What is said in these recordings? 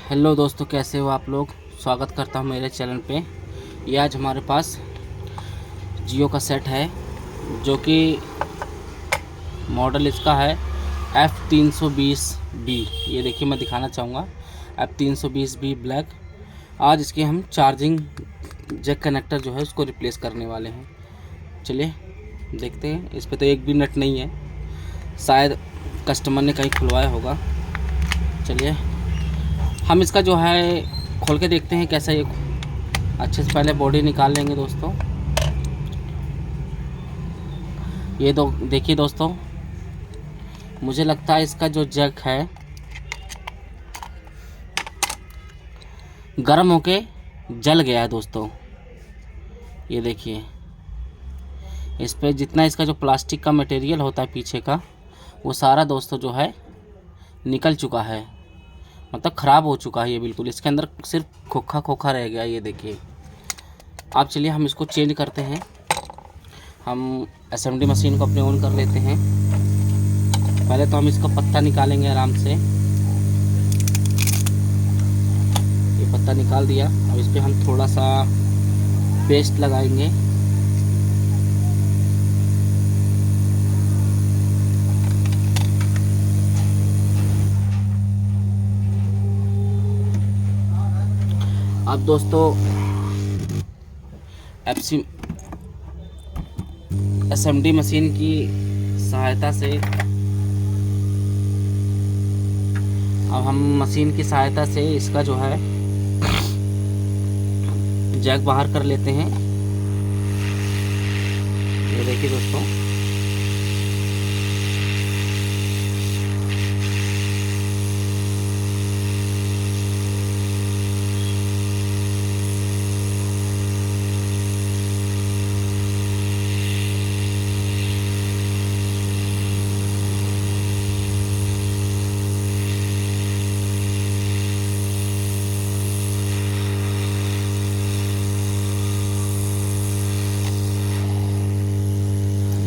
Hello दोस्तों, कैसे हो आप लोग। स्वागत करता हूं मेरे चैनल पे। ये आज हमारे पास जियो का सेट है जो कि मॉडल इसका है F320B। ये देखिए, मैं दिखाना चाहूँगा F320B ब्लैक। आज इसके हम चार्जिंग जैक कनेक्टर जो है उसको रिप्लेस करने वाले हैं। चलिए देखते हैं। इस पे तो एक भी नट नहीं है, शायद कस्टमर ने कहीं खुलवाया होगा। चलिए हम इसका जो है खोल के देखते हैं कैसा ये। अच्छे से पहले बॉडी निकाल लेंगे दोस्तों। ये तो देखिए दोस्तों, मुझे लगता है इसका जो जैक है गर्म होके जल गया है दोस्तों। ये देखिए, इस पे जितना इसका जो प्लास्टिक का मटेरियल होता है पीछे का, वो सारा दोस्तों जो है निकल चुका है, मतलब ख़राब हो चुका है ये बिल्कुल। इसके अंदर सिर्फ खोखा खोखा रह गया। ये देखिए। अब चलिए हम इसको चेंज करते हैं। हम एसएमडी मशीन को अपने ऑन कर लेते हैं। पहले तो हम इसका पत्ता निकालेंगे आराम से। ये पत्ता निकाल दिया। अब इस पर हम थोड़ा सा पेस्ट लगाएंगे। अब दोस्तों एसएमडी मशीन की सहायता से अब हम मशीन की सहायता से इसका जो है जैक बाहर कर लेते हैं। ये देखिए दोस्तों,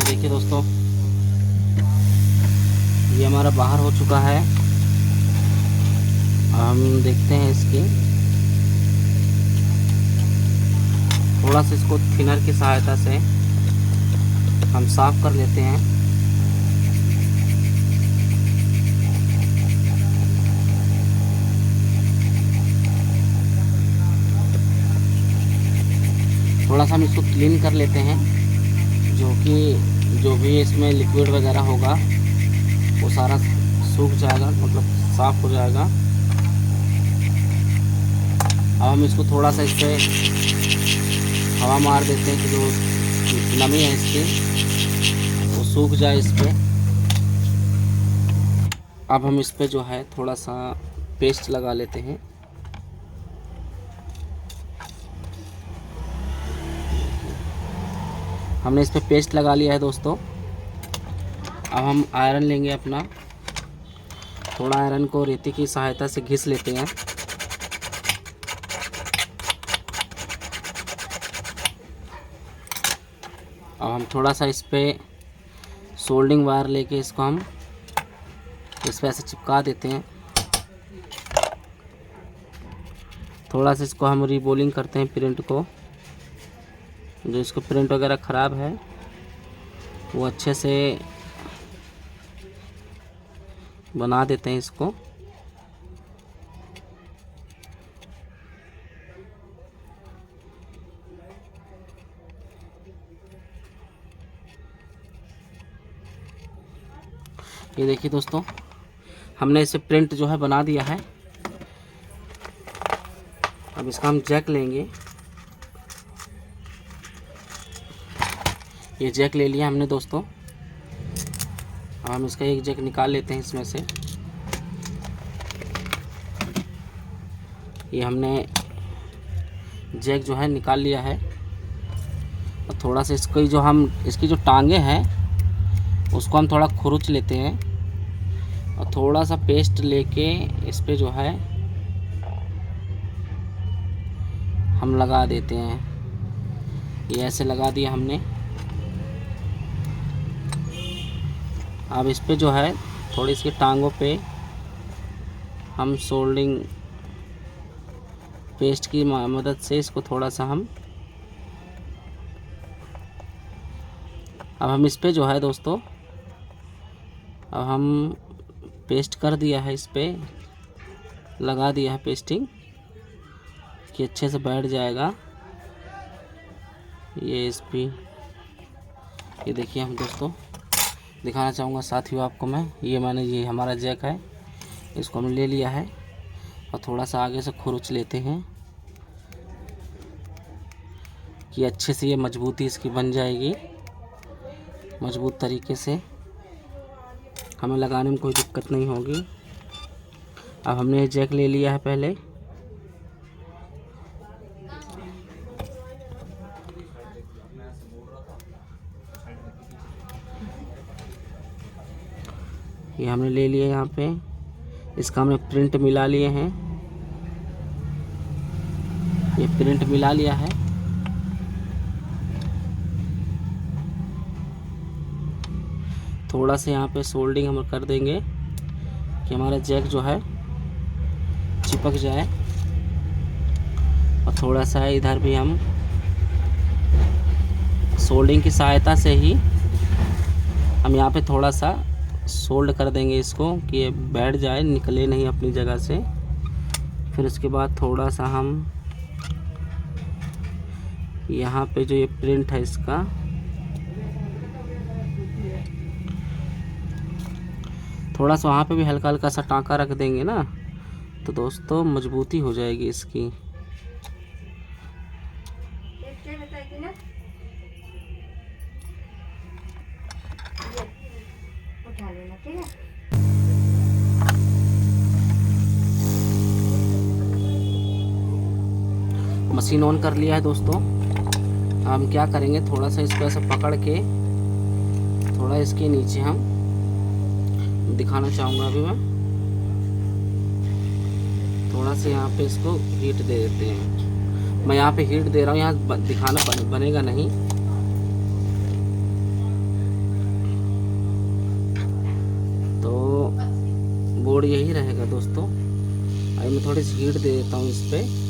देखिए दोस्तों, ये हमारा बाहर हो चुका है। हम देखते हैं इसकी, थोड़ा सा इसको थिनर की सहायता से हम साफ कर लेते हैं। थोड़ा सा हम इसको क्लीन कर लेते हैं, जो भी इसमें लिक्विड वगैरह होगा वो सारा सूख जाएगा, मतलब साफ़ हो जाएगा। अब हम इसको थोड़ा सा इस पर हवा मार देते हैं कि जो नमी है इसकी वो सूख जाए इस पर। अब हम इस पर जो है थोड़ा सा पेस्ट लगा लेते हैं। हमने इस पर पेस्ट लगा लिया है दोस्तों। अब हम आयरन लेंगे अपना। थोड़ा आयरन को रेती की सहायता से घिस लेते हैं। अब हम थोड़ा सा इस पे सोल्डिंग वायर लेके इसको हम इस पे ऐसे चिपका देते हैं। थोड़ा सा इसको हम रीबोलिंग करते हैं प्रिंट को। जो इसको प्रिंट वगैरह ख़राब है वो अच्छे से बना देते हैं इसको। ये देखिए दोस्तों, हमने इसे प्रिंट जो है बना दिया है। अब इसका हम जैक लेंगे। ये जैक ले लिया हमने दोस्तों। अब हम इसका एक जैक निकाल लेते हैं इसमें से। ये हमने जैक जो है निकाल लिया है। और थोड़ा सा इसकी जो टांगे हैं उसको हम थोड़ा खुरुच लेते हैं और थोड़ा सा पेस्ट लेके इस पे जो है हम लगा देते हैं। ये ऐसे लगा दिया हमने। अब इस पे जो है थोड़ी इसकी टांगों पे हम सोल्डिंग पेस्ट की मदद से इसको थोड़ा सा अब हम इस पे जो है दोस्तों, अब हम पेस्ट कर दिया है, इस पे लगा दिया है पेस्टिंग कि अच्छे से बैठ जाएगा ये इस पे। ये देखिए हम दोस्तों दिखाना चाहूँगा साथियों आपको मैं, ये हमारा जैक है, इसको हमने ले लिया है और थोड़ा सा आगे से खुरच लेते हैं कि अच्छे से ये मजबूती इसकी बन जाएगी, मजबूत तरीके से हमें लगाने में कोई दिक्कत नहीं होगी। अब हमने ये जैक ले लिया है पहले, ये हमने ले लिया यहाँ पे, इसका हमने प्रिंट मिला लिए हैं, ये प्रिंट मिला लिया है। थोड़ा सा यहाँ पे सोल्डिंग हम कर देंगे कि हमारा जैक जो है चिपक जाए, और थोड़ा सा इधर भी हम सोल्डिंग की सहायता से ही हम यहाँ पे थोड़ा सा सोल्ड कर देंगे इसको कि ये बैठ जाए, निकले नहीं अपनी जगह से। फिर उसके बाद थोड़ा सा हम यहाँ पे जो ये प्रिंट है इसका थोड़ा सा वहाँ पे भी हल्का हल्का सा टाँका रख देंगे ना, तो दोस्तों मजबूती हो जाएगी इसकी। मशीन ऑन कर लिया है दोस्तों। हम क्या करेंगे, थोड़ा सा इसको ऐसे पकड़ के थोड़ा इसके नीचे हम दिखाना चाहूँगा अभी मैं, थोड़ा सा यहाँ पे इसको हीट दे देते हैं। मैं यहाँ पे हीट दे रहा हूँ, यहाँ दिखाना बनेगा नहीं। तो बोर्ड यही रहेगा दोस्तों। अभी मैं थोड़ी सी हीट दे देता हूँ इस पे।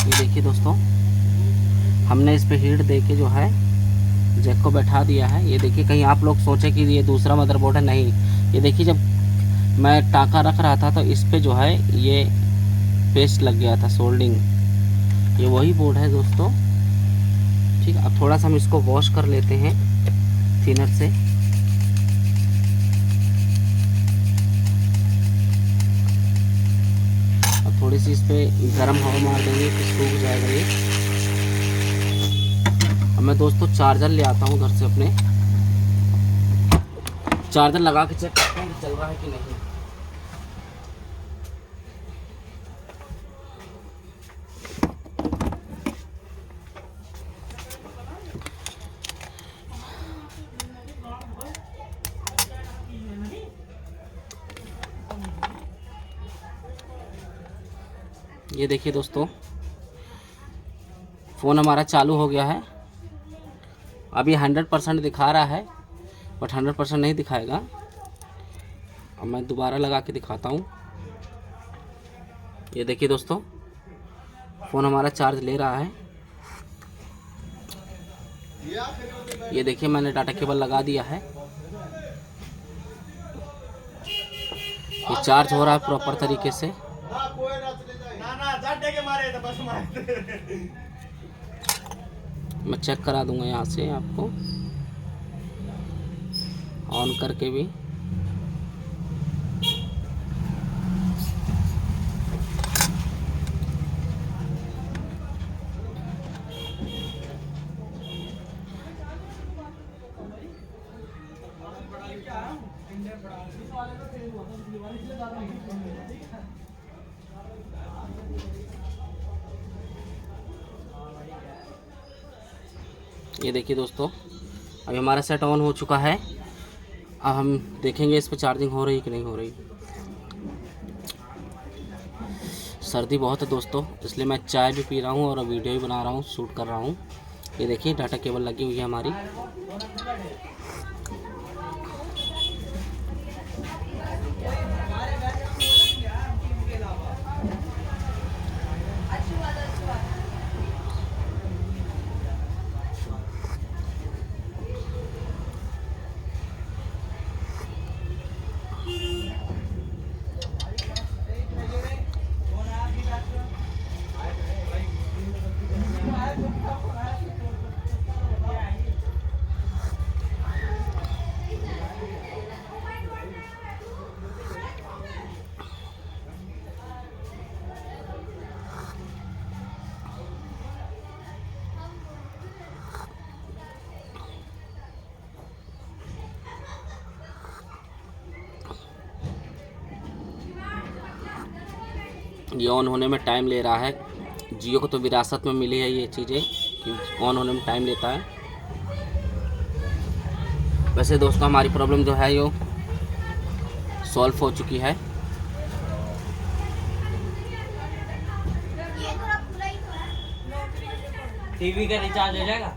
देखिए दोस्तों, हमने इस पे हीट दे के जो है जैक को बैठा दिया है। ये देखिए, कहीं आप लोग सोचे कि ये दूसरा मदरबोर्ड है, नहीं। ये देखिए, जब मैं टाँका रख रहा था तो इस पे जो है ये पेस्ट लग गया था, सोल्डिंग। ये वही बोर्ड है दोस्तों। ठीक है, अब थोड़ा सा हम इसको वॉश कर लेते हैं थिनर से। अब थोड़ी सी इस पे गर्म हवा मार देंगे कि सूख जाएगा ये। अब मैं दोस्तों चार्जर ले आता हूँ घर से अपने, चार्जर लगा के चेक करते हैं कि चल रहा है कि नहीं। ये देखिए दोस्तों, फ़ोन हमारा चालू हो गया है। अभी 100% दिखा रहा है, बट 100% नहीं दिखाएगा। अब मैं दोबारा लगा के दिखाता हूँ। ये देखिए दोस्तों, फ़ोन हमारा चार्ज ले रहा है। ये देखिए, मैंने डाटा केबल लगा दिया है, ये चार्ज हो रहा है प्रॉपर तरीके से। मैं चेक करा दूंगा यहाँ से आपको ऑन करके भी। ये देखिए दोस्तों, अभी हमारा सेट ऑन हो चुका है। अब हम देखेंगे इस पर चार्जिंग हो रही कि नहीं हो रही। सर्दी बहुत है दोस्तों, इसलिए मैं चाय भी पी रहा हूँ और वीडियो भी बना रहा हूँ, शूट कर रहा हूँ। ये देखिए डाटा केबल लगी हुई है हमारी। ये ऑन होने में टाइम ले रहा है। जियो को तो विरासत में मिली है ये चीज़ें कि ऑन होने में टाइम लेता है। वैसे दोस्तों हमारी प्रॉब्लम जो है यो सॉल्व हो चुकी है। टीवी का रिचार्ज हो जाएगा।